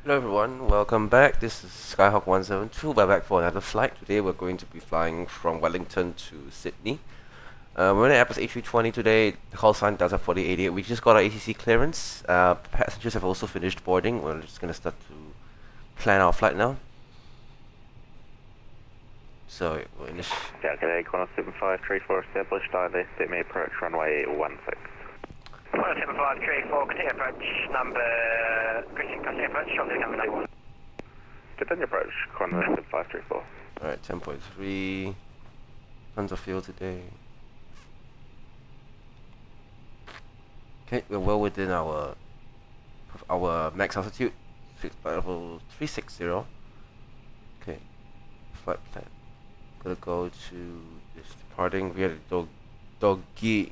Hello everyone, welcome back. This is Skyhawk 172. We're back for another flight. Today we're going to be flying from Wellington to Sydney. We're in Airbus A320 today, call sign Delta 4088. We just got our ATC clearance. Passengers have also finished boarding. We're just going to start to plan our flight now. So, we're in this. Delta 7534 established, they may approach runway 16. 7534, continue approach, number, continue approach, shortly coming 91. Continue approach, runway 7534. Alright, 10.3. Tons of fuel today. Okay, we're well within our max altitude, level 360. Okay, flight plan. Gonna go to this departing via the Dog B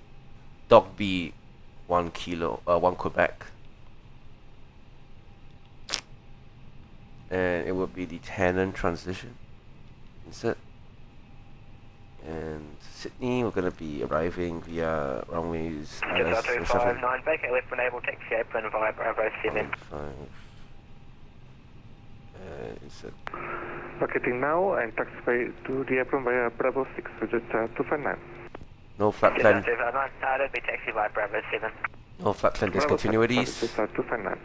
1 kilo 1 Quebec, and it will be the Tannen transition instead. And Sydney, we're gonna be arriving via runways ISSY back, left enable taxi open via Bravo 7. Instead. Locating now and taxiway to the apron via Bravo 6, digit 259. No flight plan. That'd be taxi via Bravo 7. No flight plan discontinuities. 259.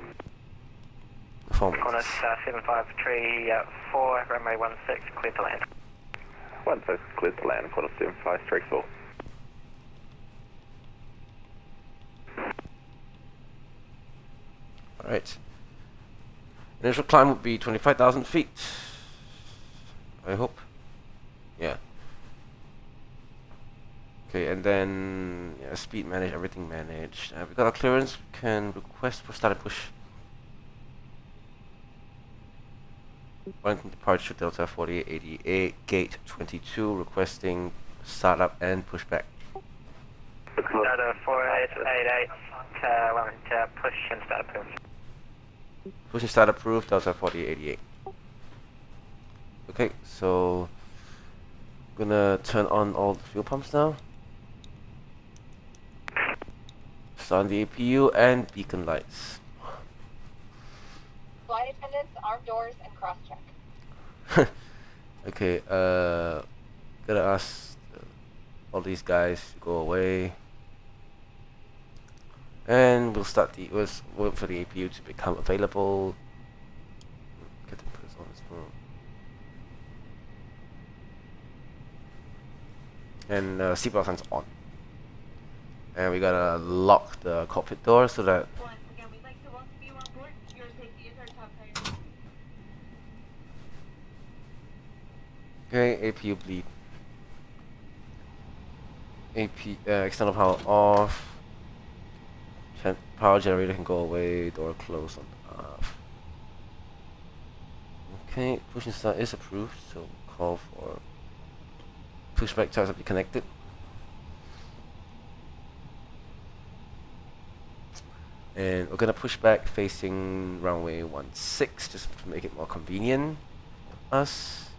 Performance. Qantas 7534, runway 16, clear to land. 16, clear to land, Qantas 7534. Alright. Initial climb would be 25,000 feet. I hope. Yeah. Okay, and then speed managed, everything managed. We got our clearance. We can request for start and push. Wellington departure Delta 4888, gate 22, requesting startup and pushback. Delta 4888, push and start approved. Push and start approved, Delta 4888. Okay, so I'm gonna turn on all the fuel pumps now. Start on the APU and beacon lights. Flight attendants, arm doors, and cross-check. Okay, gonna ask all these guys to go away. And we'll wait for the APU to become available. Get the press on as well. And seatbelt signs on. And we gotta lock the cockpit door so that Once again, we'd like to welcome you on board. Your safety is our top priority. okay, APU bleed. External power off. Power generator can go away. Door closed on off. Okay, push and start is approved, so call for pushback tires to be connected. And we're gonna push back facing runway 16 just to make it more convenient for us.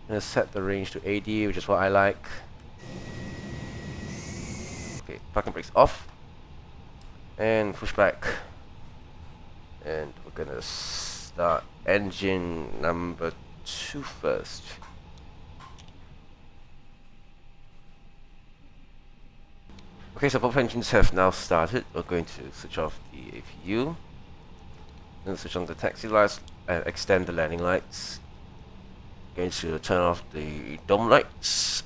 Gonna set the range to 80, which is what I like. Okay, parking brakes off. And push back. And we're gonna start engine number 2 first. Okay, so both engines have now started. We're going to switch off the APU. Then switch on the taxi lights and extend the landing lights. Going to turn off the dome lights.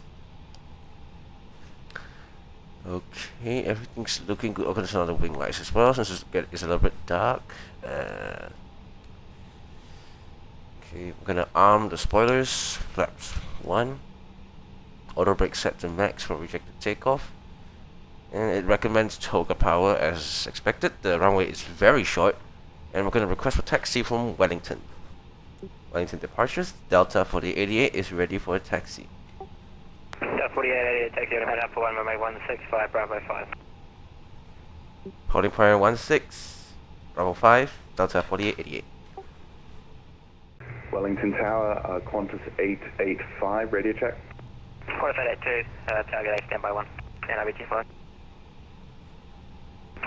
Okay, everything's looking good. I'm going to turn on the wing lights as well since it's a little bit dark. Okay, we're going to arm the spoilers. Flaps 1. Auto brake set to max for rejected takeoff. And it recommends toga power as expected. The runway is very short. And we're going to request for taxi from Wellington. Wellington departures. Delta 4888 is ready for a taxi. Delta 4888, taxi to head up for 1 runway 165, Bravo 5. Holding prior 16, Bravo 5, Delta 4888. Wellington Tower, Qantas 885, radio check. Qantas 882, target 8, standby 1, NIBT 5.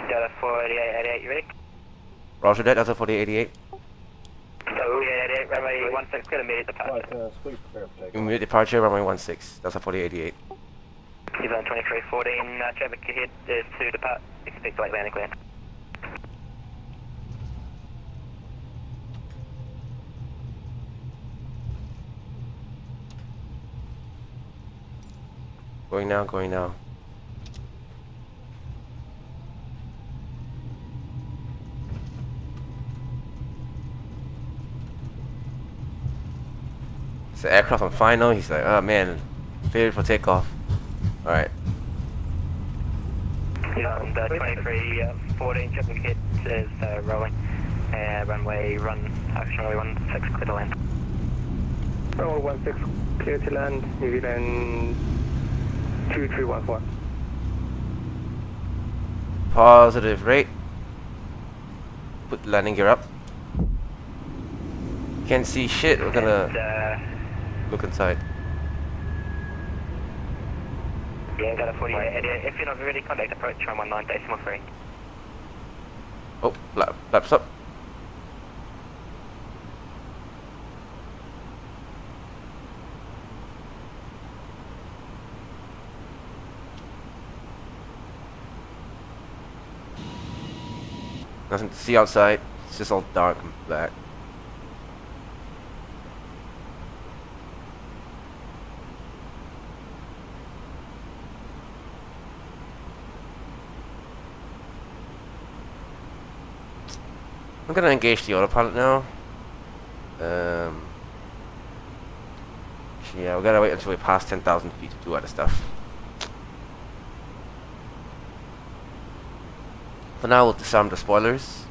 Delta 4888, you ready? Roger that, Delta 4888. So, yeah, runway 16, clear immediate departure. Please prepare for takeoff. Immediate departure, runway 16, Delta 4888. Zone 2314, traffic ahead is to depart. Expect late landing clear. Going now, going now. It's the aircraft on final. He's like, oh man, cleared for takeoff. Alright. Zone 2314, traffic ahead is rolling. Runway 16, clear to land. Runway 16, clear to land, New Zealand 2314. Positive rate. Put the landing gear up. Can't see shit, we're gonna look inside. Yeah, got a 48. If you're not ready, contact approach 119.3. Oh, flaps up. Nothing to see outside. It's just all dark and black. I'm gonna engage the autopilot now. Yeah, we gotta wait until we pass 10,000 feet to do other stuff. For now, we'll disarm the spoilers.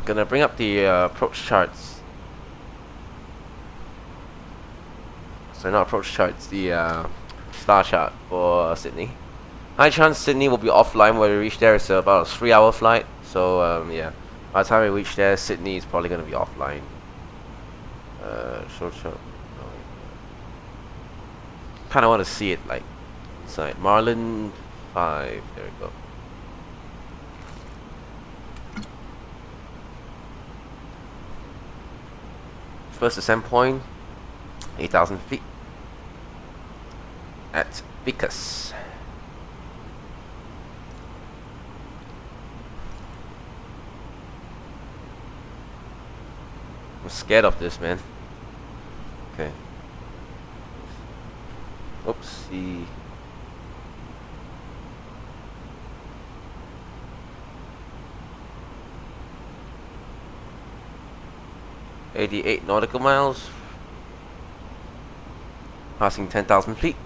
Gonna bring up the approach charts. So not approach charts, the star chart for Sydney. High chance Sydney will be offline when we reach there. It's about a 3-hour flight. So yeah, by the time we reach there, Sydney is probably gonna be offline. Short. Kind of want to see it like inside. Marlin 5. There we go. First ascent point, 8,000 feet at Vicus. I'm scared of this, man. Okay. Oopsie. $88 nautical miles. Passing 10,000 feet.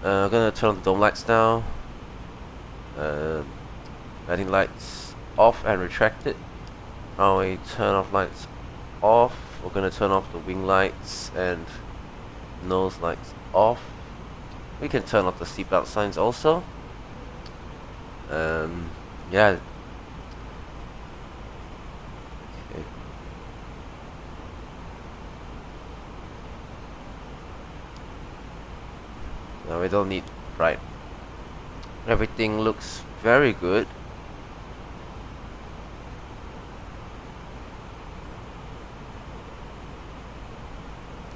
I'm gonna turn on the dome lights now. Landing lights off and retracted. Now we turn off lights off. We're gonna turn off the wing lights and nose lights off. We can turn off the seatbelt signs also. Yeah. Okay. No, we don't need, right. Everything looks very good.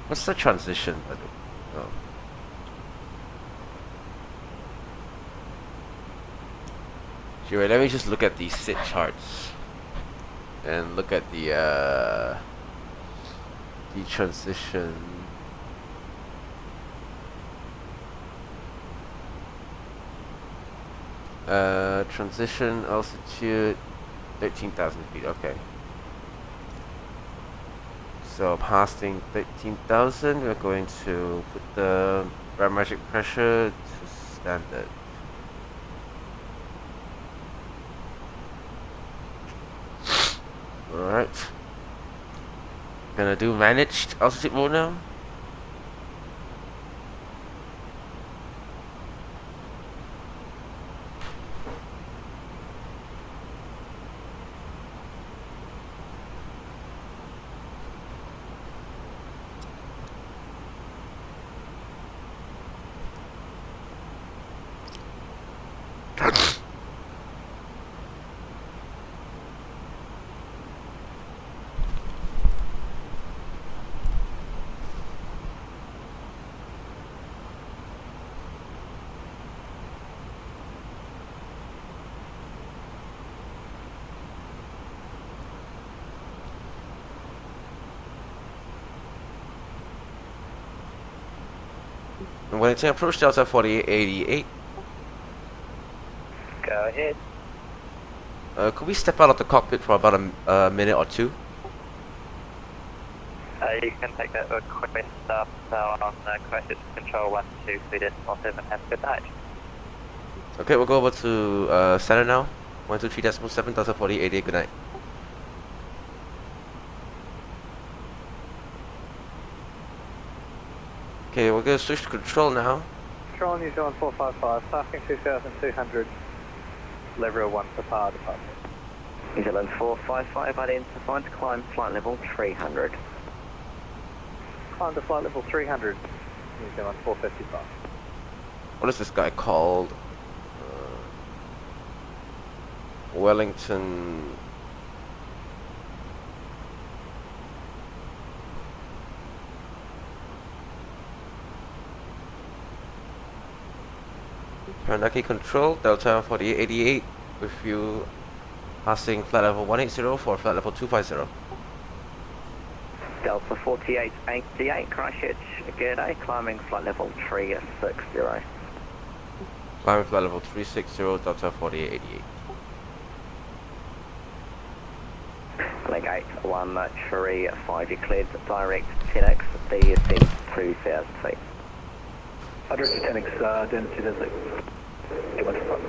What's the transition? I don't know. Sure, let me just look at these sit charts and look at the transition. Transition altitude 13,000 feet. Okay. So passing 13,000, we're going to put the barometric pressure to standard. Alright. Gonna do managed altitude mode now. Wellington, approach Delta 4888. Go ahead. Could we step out of the cockpit for about a minute or two? You can take that request up on crisis control 123.7. Have a good night. Okay, we'll go over to center now. 123.7, Delta 4888, good night. Okay, we're gonna switch to control now. Control New Zealand 455, passing 2200, level 1 for power departure. New Zealand 455 identified, climb flight level 300. Climb to flight level 300, New Zealand 455. What is this guy called? Wellington. Paranaki control, Delta 4888 with you passing flight level 180 for flight level 250. Delta 4888, Christchurch, good day, climbing flight level 360. Climbing flight level 360, Delta 4888. Leg 813, you cleared direct 10x, DSC 2000 feet. Direct 10x, down to 2006. It was fun.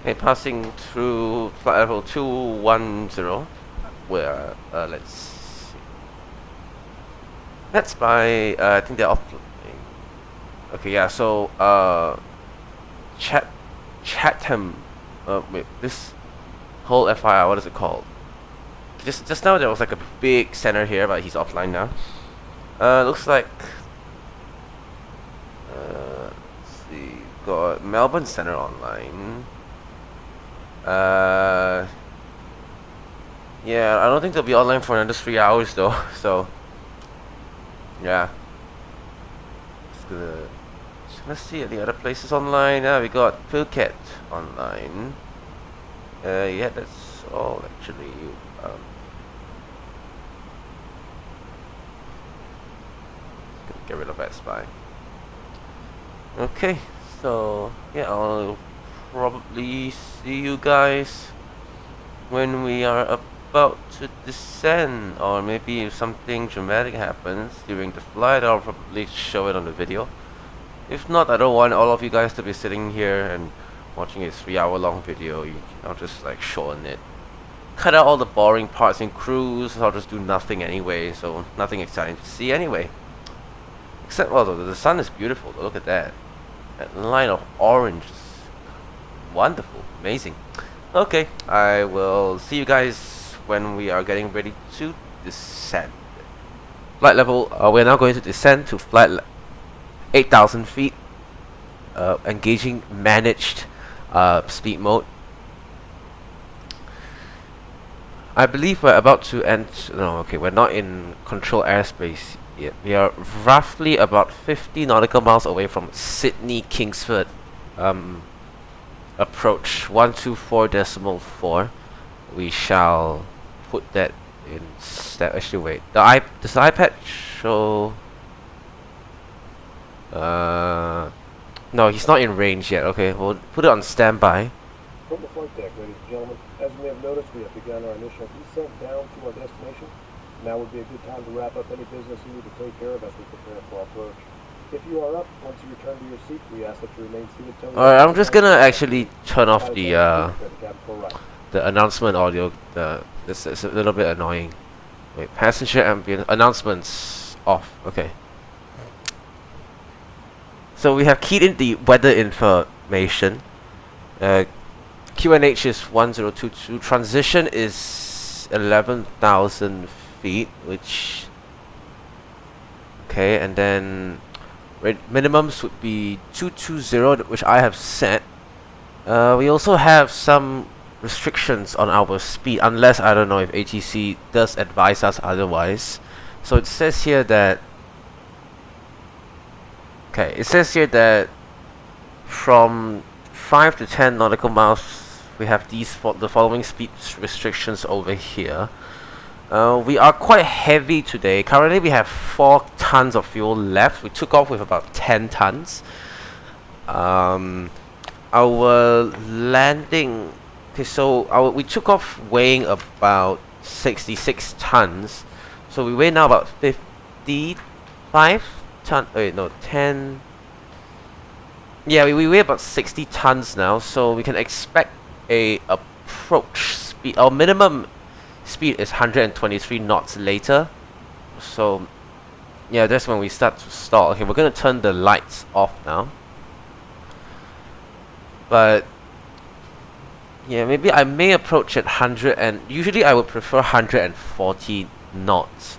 Okay, passing through flight level 210, where, let's see. That's by, I think they're off. Okay, yeah, so, Chatham, wait, this whole FIR, what is it called? Just now there was like a big center here, but he's offline now. Looks like, let's see, got Melbourne Center online. Yeah, I don't think they'll be online for another 3 hours though, so yeah. Let's see any other places online. We got Phuket online. Yeah, that's all actually. Get rid of YSSY. Okay, so yeah, I'll probably see you guys when we are about to descend, or maybe if something dramatic happens during the flight, I'll probably show it on the video. If not, I don't want all of you guys to be sitting here and watching a 3-hour long video. I'll just like shorten it, cut out all the boring parts in cruise. I'll just do nothing anyway, so nothing exciting to see anyway. Except, well, the sun is beautiful. Look at that. That line of orange is wonderful, amazing. Okay, I will see you guys when we are getting ready to descend. Flight level, we're now going to descend to flight 8,000 feet, engaging managed speed mode. I believe we're about to enter. No, okay, we're not in control airspace yet. We are roughly about 50 nautical miles away from Sydney Kingsford. Approach 124.4. We shall put that in step. Actually, wait. Does the iPad show? No, he's not in range yet. Okay, we'll put it on standby. From the flight deck, ladies and gentlemen, as you may have noticed, we have begun our initial descent down to our destination. Now would be a good time to wrap up any business you need to take care of as we prepare for approach. If you are up, once you return to your seat, we ask that you remain seated till... Alright, I'm just gonna actually turn off the announcement audio. This is a little bit annoying. Wait, passenger ambient announcements off. Okay. So we have keyed in the weather information. QNH is 1022. Transition is 11,000 feet, which... Okay, and then minimums would be 220, which I have set. We also have some restrictions on our speed, unless, I don't know, if ATC does advise us otherwise. So it says here that... Okay, it says here that from 5 to 10 nautical miles, we have the following speed restrictions over here. We are quite heavy today. Currently we have 4 tons of fuel left. We took off with about 10 tons. Our landing... Okay, so we took off weighing about 66 tons. So we weigh now about 55 tons. Wait, no, 10... Yeah, we weigh about 60 tons now, so we can expect a approach speed. Our minimum speed is 123 knots later. So, yeah, that's when we start to stall. Okay, we're gonna turn the lights off now. But, yeah, maybe I may approach at 100 and... Usually I would prefer 140 knots.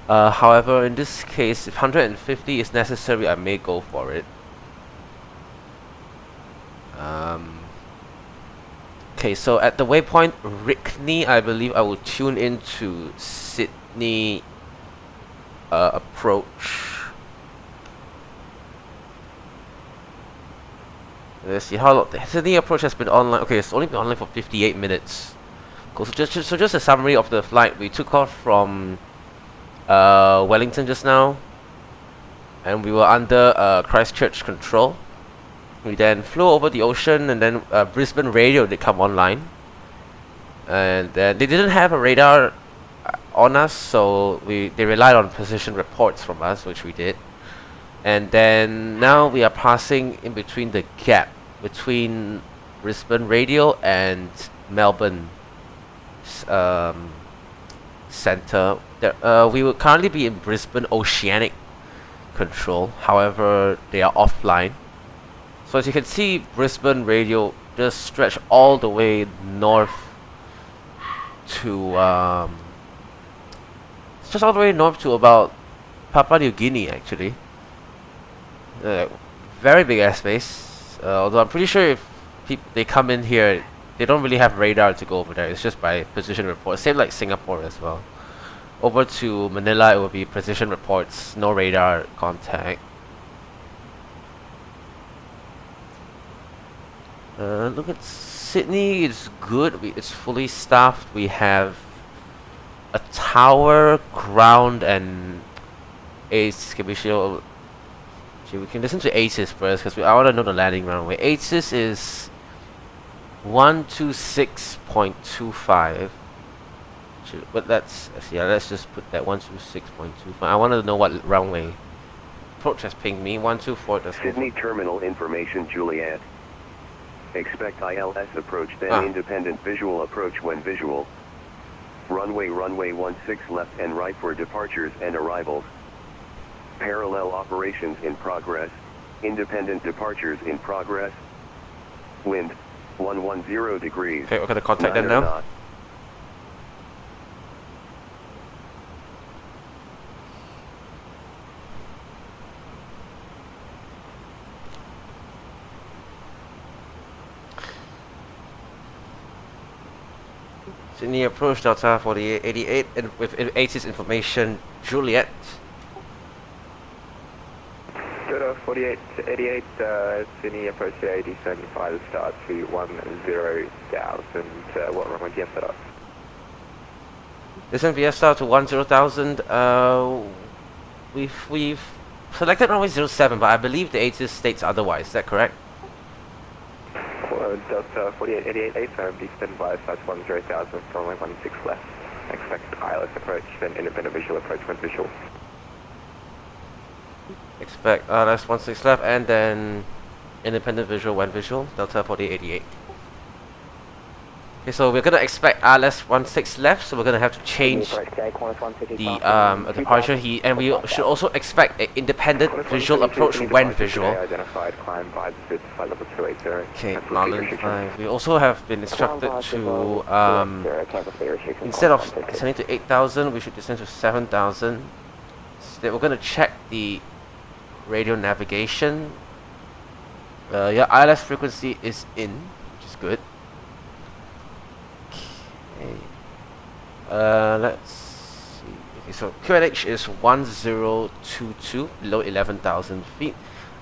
However, in this case, if 150 is necessary, I may go for it. Okay, so at the waypoint Rickney, I believe I will tune into Sydney approach. Let's see how long the Sydney approach has been online. Okay, it's only been online for 58 minutes. Cool. So just a summary of the flight. We took off from Wellington just now, and we were under Christchurch control. We then flew over the ocean, and then Brisbane radio did come online. And they didn't have a radar on us, so they relied on position reports from us, which we did. And then now we are passing in between the gap between Brisbane radio and Melbourne center. We will currently be in Brisbane Oceanic control, however they are offline. So as you can see, Brisbane radio just stretch all the way north to it's just all the way north to about Papua New Guinea actually. Very big airspace. Although I'm pretty sure if they come in here, they don't really have radar to go over there. It's just by position report. Same like Singapore as well. Over to Manila, it will be position reports, no radar contact. Look at Sydney, it's good. It's fully staffed. We have a tower, ground, and ACES. Can we show? We can listen to ACES first because I want to know the landing runway. ACES is 126.25. But let's just put that 126.25. I want to know what runway. Approach has pinged me. 124. Sydney terminal information, Juliet. Expect ILS approach, then independent visual approach when visual. Runway 16 left and right for departures and arrivals. Parallel operations in progress. Independent departures in progress. Wind 110 degrees. Okay, we're gonna contact them now. Knot. Sydney approach Delta 4888 and with ATIS information Juliet. Delta 4888, Sydney approach to AD75, start to 10,000. What runway do you have set up? Listen, VS start to 10,000. We've selected runway 07, but I believe the ATIS states otherwise. Is that correct? Delta 4888, be stand by, start to 10,000 from runway 16 left. Expect ILS approach, then independent visual approach when visual. Expect last 16 left and then independent visual when visual, Delta 4888. Okay, so we're gonna expect RLS 16 left, so we're gonna have to change the departure and we should also expect an independent visual approach when visual. Identified, climb by the flight level 280. Okay, Marlin 5. We also have been instructed to instead of descending to 8,000, we should descend to 7,000. So we're gonna check the radio navigation. Yeah, ILS frequency is in, which is good. Let's see. Okay, so QNH is 1022 below 11,000 feet.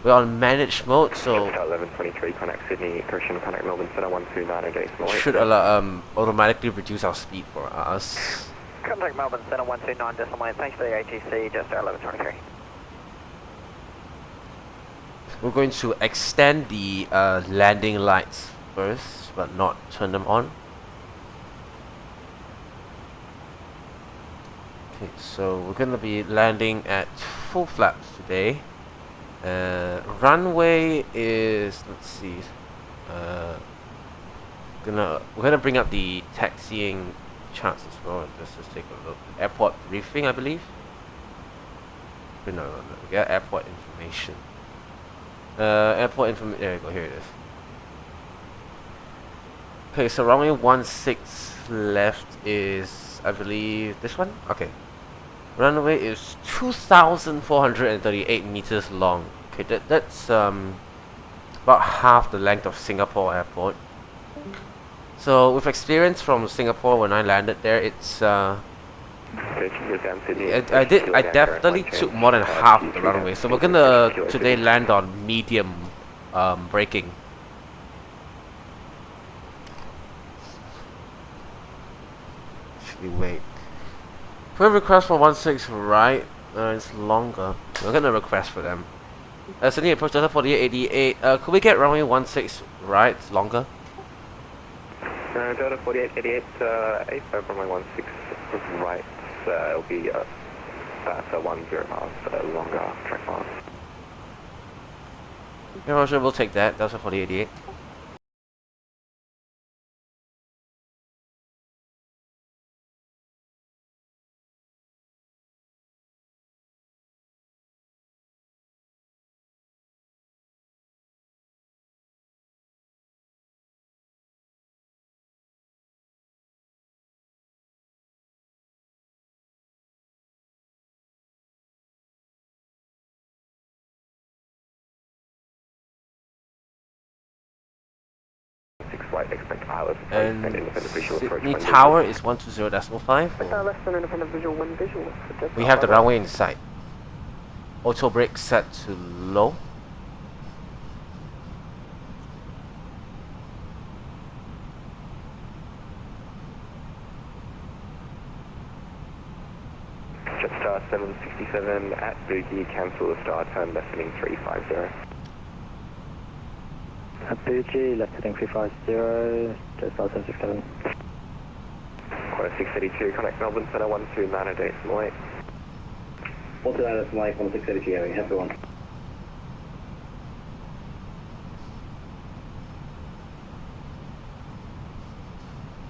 We're on managed mode, so 1123 connect Sydney, Christian connect Melbourne Center 129 should automatically reduce our speed for us. Contact Melbourne Center 129.9. Thanks for the ATC, just 1123. We're going to extend the landing lights first, but not turn them on. Okay, so we're gonna be landing at full flaps today. Runway is, let's see, we're gonna bring up the taxiing charts as well. Let's just take a look. Airport briefing, I believe. No, we got airport information. Airport information. There you go. Here it is. Okay, so runway 16 left is, I believe, this one. Okay. Runway is 2,438 meters long. Okay, that's about half the length of Singapore Airport. So with experience from Singapore when I landed there, it's I definitely took more than half the runway. So we're gonna today land on medium braking. Actually, wait. If we request for 16 right, it's longer. We're gonna request for them. Sydney approach Delta 4888. Could we get runway 16 right? It's longer. Delta 4888, 85 runway 16 right. It'll be about 10 miles longer track miles. Yeah, Roger, we'll take that. Delta 4888. Flight, expect ILS And independent visual approach. Sydney Tower is 120.5. Less than independent visual, one visual. We have the runway in sight. Auto brake set to low. Jetstar 767 at Boogie, cancel the star turn, descending 350. At Boogie, left heading 350, Jetstar 767. Quarter 682, connect Melbourne Center 129.8. 129.8, 1682, having everyone.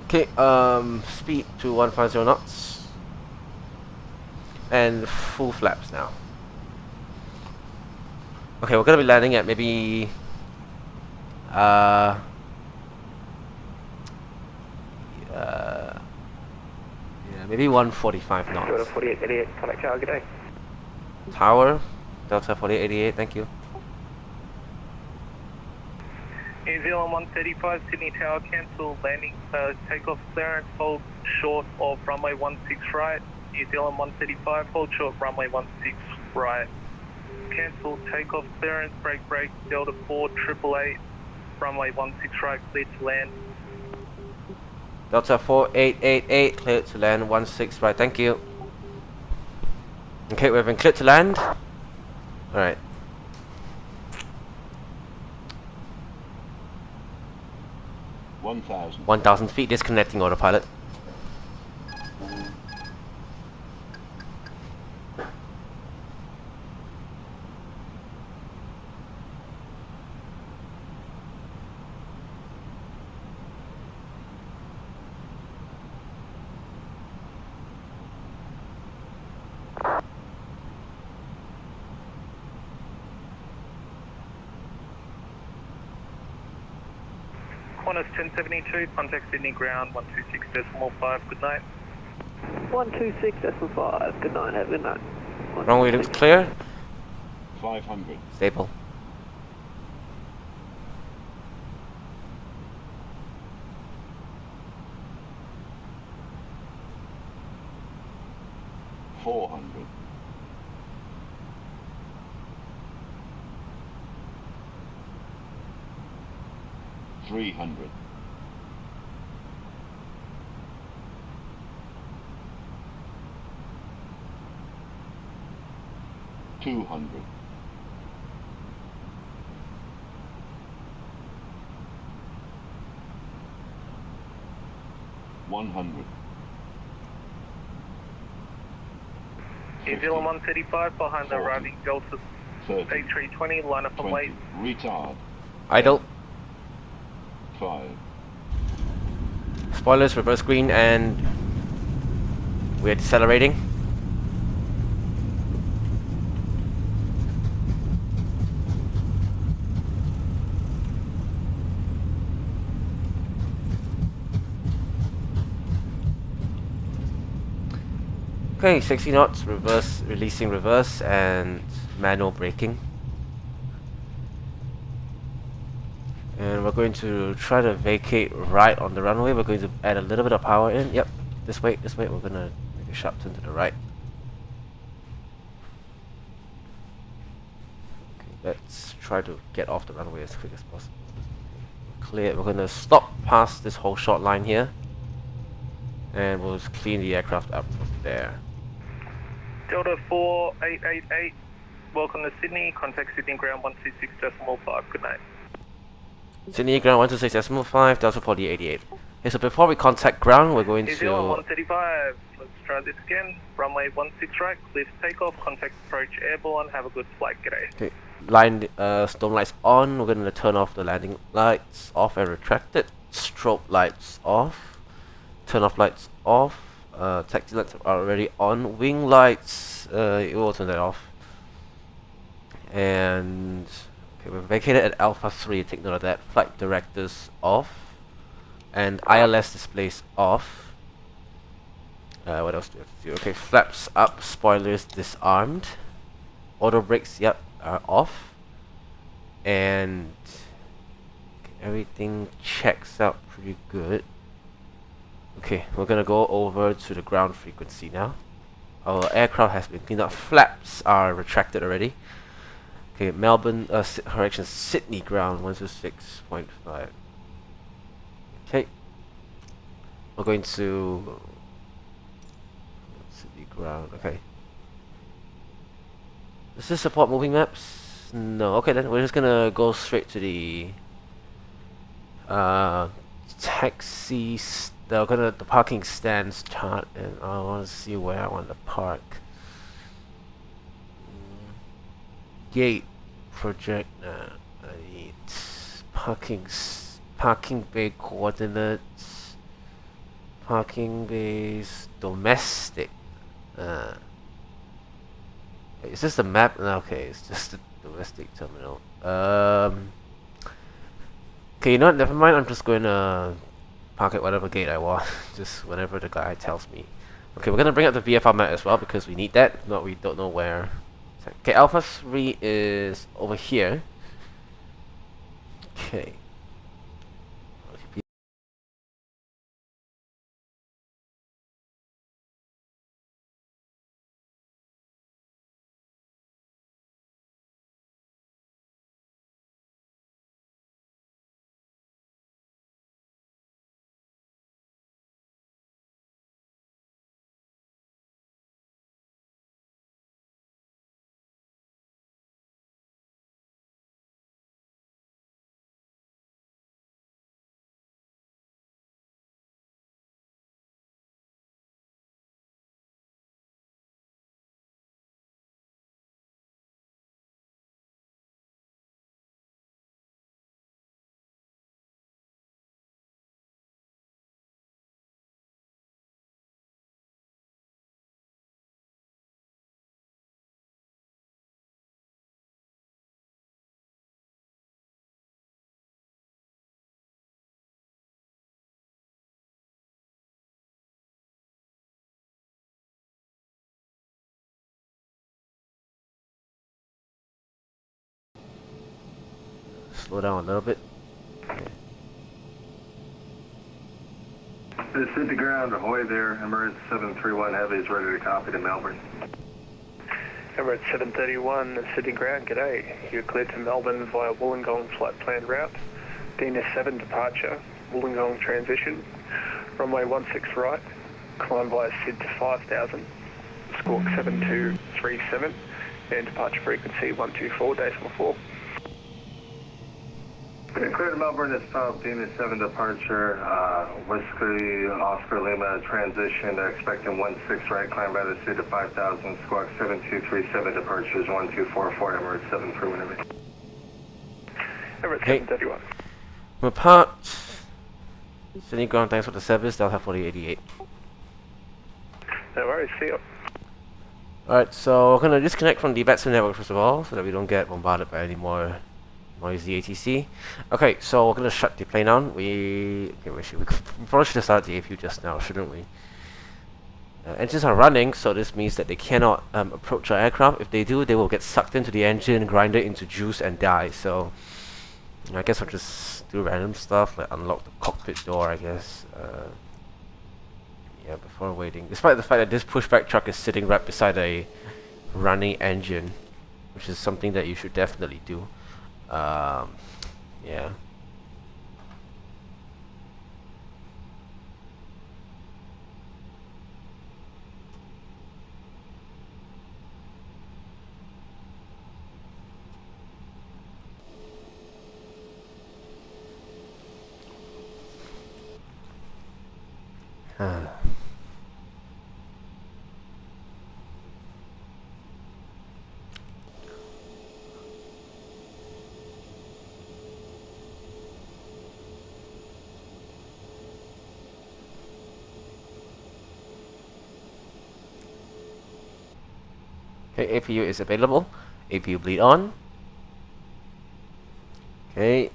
Okay, speed to 150 knots. And full flaps now. Okay, we're gonna be landing at maybe yeah, maybe 145 knots. Delta 4888, connect tower, good day. Tower, Delta 4888, thank you. New Zealand 135, Sydney Tower, cancel landing, takeoff clearance, hold short of runway 16 right. New Zealand 135, hold short runway 16 right. Cancel takeoff clearance, brake, Delta 4, 888, runway 16 right, clear to land. Delta 4888, cleared to land 16 right, thank you. Okay, we've been cleared to land. Alright. 1,000 feet, disconnecting autopilot. Qantas 1072, contact Sydney ground 126.5, good night. 126.5, good night, have a good night. Runway looks clear. 500. Stable. $400. 300. 200. 100. New Zealand 135 behind the arriving Delta 8320, line up and wait. Retard. Idle. 5. Spoilers, reverse green, and we're decelerating. Okay, 60 knots, reverse, releasing reverse, and manual braking. And we're going to try to vacate right on the runway. We're going to add a little bit of power in. Yep, this way. We're going to make a sharp turn to the right. Okay, let's try to get off the runway as quick as possible. Clear. We're going to stop past this whole short line here. And we'll just clean the aircraft up from there. Delta 4888, welcome to Sydney, contact Sydney ground 126.5, good night. Sydney ground 126.5, Delta 4888. Okay, so before we contact ground, we're going New Zealand to... 135, let's try this again. Runway 16 right, clear to takeoff, contact approach airborne, have a good flight, g'day. Okay, line stone lights on. We're going to turn off the landing lights, off and retracted. Strobe lights off. Turn off lights off. Taxi lights are already on. Wing lights, it will turn that off. And okay, we're vacated at Alpha 3, take note of that. Flight directors off. And ILS displays off. What else do we have to do? Okay, flaps up, spoilers disarmed. Auto brakes, yep, are off. And okay, everything checks out pretty good. Okay, we're gonna go over to the ground frequency now. Our aircraft has been cleaned up. Flaps are retracted already. Okay, Melbourne, correction, Sydney ground 126.5. Okay, we're going to Sydney ground. Okay, does this support moving maps? No. Okay, then we're just gonna go straight to the taxi. The parking stands chart, and I want to see where I want to park. Gate project. I need parking bay coordinates. Parking bays domestic. Is this the map? No, okay, it's just the domestic terminal. Okay, you know what? Never mind. I'm just going to park at whatever gate I want, just whenever the guy tells me. Okay, we're gonna bring up the VFR map as well because we need that. If not, we don't know where. Okay, Alpha 3 is over here. Okay. slow down a little bit. Okay. This is the ground, ahoy there, Emirates 731 Heavy is ready to copy to Melbourne. Emirates 731, Sydney ground, g'day. You're cleared to Melbourne via Wollongong flight plan route. DNS7 departure, Wollongong transition, runway 16 right, climb via SID to 5000, squawk 7237, and departure frequency 124, decimal 4. Clear to Melbourne, this stop, DNS7 departure, Whiskey, Oscar Lima transition, expecting 16 right, climb by the SID to 5000, squawk 7237, departures 1244, Emirates 731 Heavy. Emirates Hey. 731. Apart. Sydney ground, thanks for the service. Delta 4088. No worries, see you. Alright, so we're gonna disconnect from the Batson network first of all, so that we don't get bombarded by any more noisy ATC. Okay, so we're gonna shut the plane down. We probably should have started the APU just now, shouldn't we? Engines are running, so this means that they cannot approach our aircraft. If they do, they will get sucked into the engine, grind it into juice, and die. So I guess I'll just do random stuff like unlock the cockpit door, I guess. Yeah, before waiting. Despite the fact that this pushback truck is sitting right beside a running engine, which is something that you should definitely do. Yeah. Okay, APU is available. APU bleed on. Okay,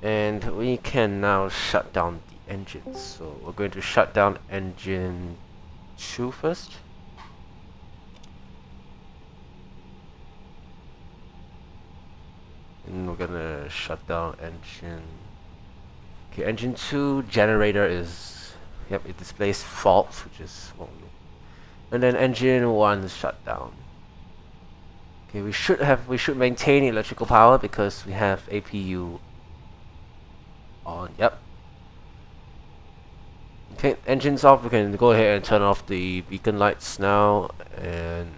and we can now shut down the engines. So we're going to shut down engine 2 first. And we're gonna shut down engine. Okay, engine 2 generator is, yep, it displays faults, which is what we. And then engine 1 is shut down. Okay, we should maintain electrical power because we have APU on. Yep. Okay, engines off. We can go ahead and turn off the beacon lights now, and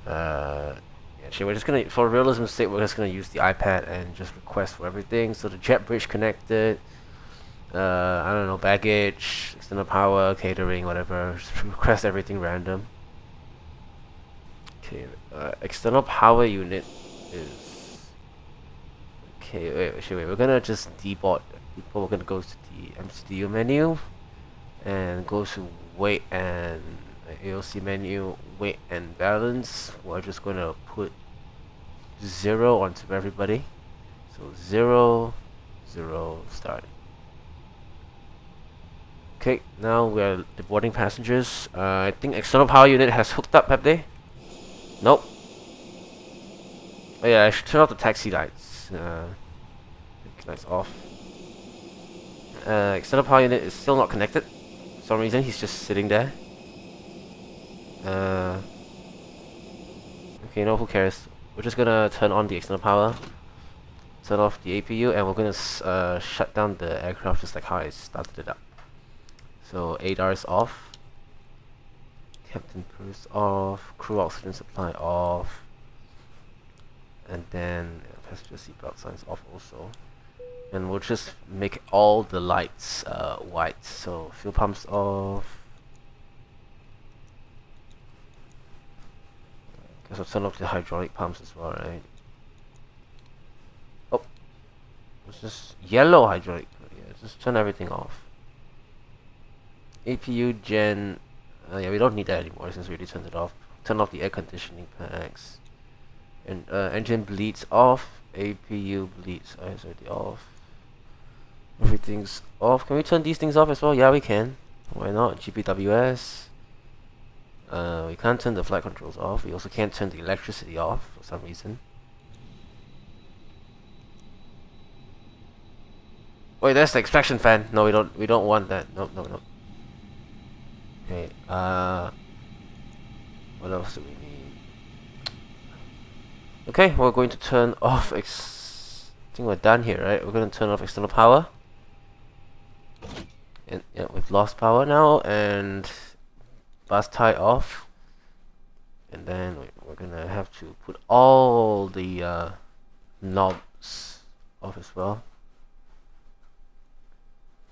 actually we're just gonna, for realism's sake, we're just gonna use the iPad and just request for everything. So the jet bridge connected. I don't know, baggage, external power, catering, whatever. Just request everything random. Okay, external power unit is. Okay, wait. We're gonna just deboard. We're gonna go to the MCDU menu and go to weight and AOC menu, weight and balance. We're just gonna put 0 onto everybody. So 0, 0, start. Okay, now we're deboarding passengers. I think external power unit has hooked up, have they? Nope. Oh yeah, I should turn off the taxi lights. Lights off. External power unit is still not connected. For some reason, he's just sitting there. Okay, no, who cares? We're just gonna turn on the external power, turn off the APU, and we're gonna shut down the aircraft just like how I started it up. So ADAR is off. Captain Bruce off, crew oxygen supply off, and then passenger seatbelt signs off also. And we'll just make all the lights white. So fuel pumps off. Guess I'll turn off the hydraulic pumps as well, right? Oh, it's just yellow hydraulic. Yeah, just turn everything off. APU gen. Yeah, we don't need that anymore since we already turned it off. Turn off the air conditioning packs. And engine bleeds off. APU bleeds. Oh, it's already off. Everything's off. Can we turn these things off as well? Yeah, we can. Why not? GPWS. We can't turn the flight controls off. We also can't turn the electricity off for some reason. Wait, that's the extraction fan. No, we don't want that. No. Okay, what else do we need? Okay, we're going to turn off I think we're done here, right? We're going to turn off external power. And yeah, we've lost power now, and bus tie off. And then we're gonna have to put all the knobs off as well.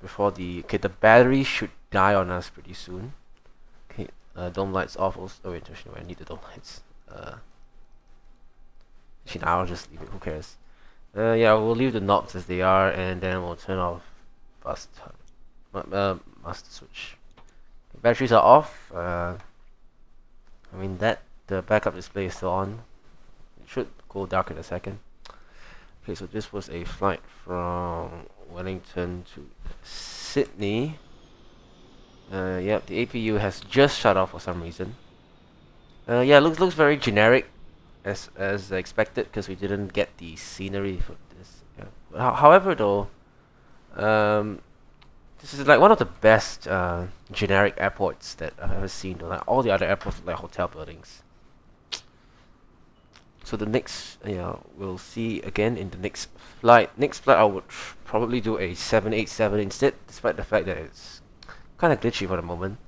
Before the battery should die on us pretty soon. Okay, dome lights off also. Oh wait, actually, I need the dome lights. Actually, now I'll just leave it. Who cares? Yeah, we'll leave the knobs as they are, and then we'll turn off master switch. Okay, batteries are off. I mean the backup display is still on. It should go dark in a second. Okay, so this was a flight from Wellington to Sydney. Yep, the APU has just shut off for some reason. Yeah, looks very generic, as expected, because we didn't get the scenery for this. Yeah. However, though, this is like one of the best generic airports that I've ever seen. Like all the other airports look like hotel buildings. So the next, we'll see again in the next flight. Next flight, I would probably do a 787 instead, despite the fact that it's kind of glitchy for the moment.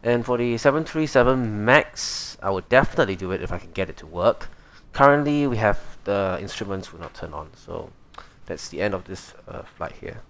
And for the 737 MAX, I would definitely do it if I can get it to work. Currently, we have the instruments will not turn on, so that's the end of this flight here.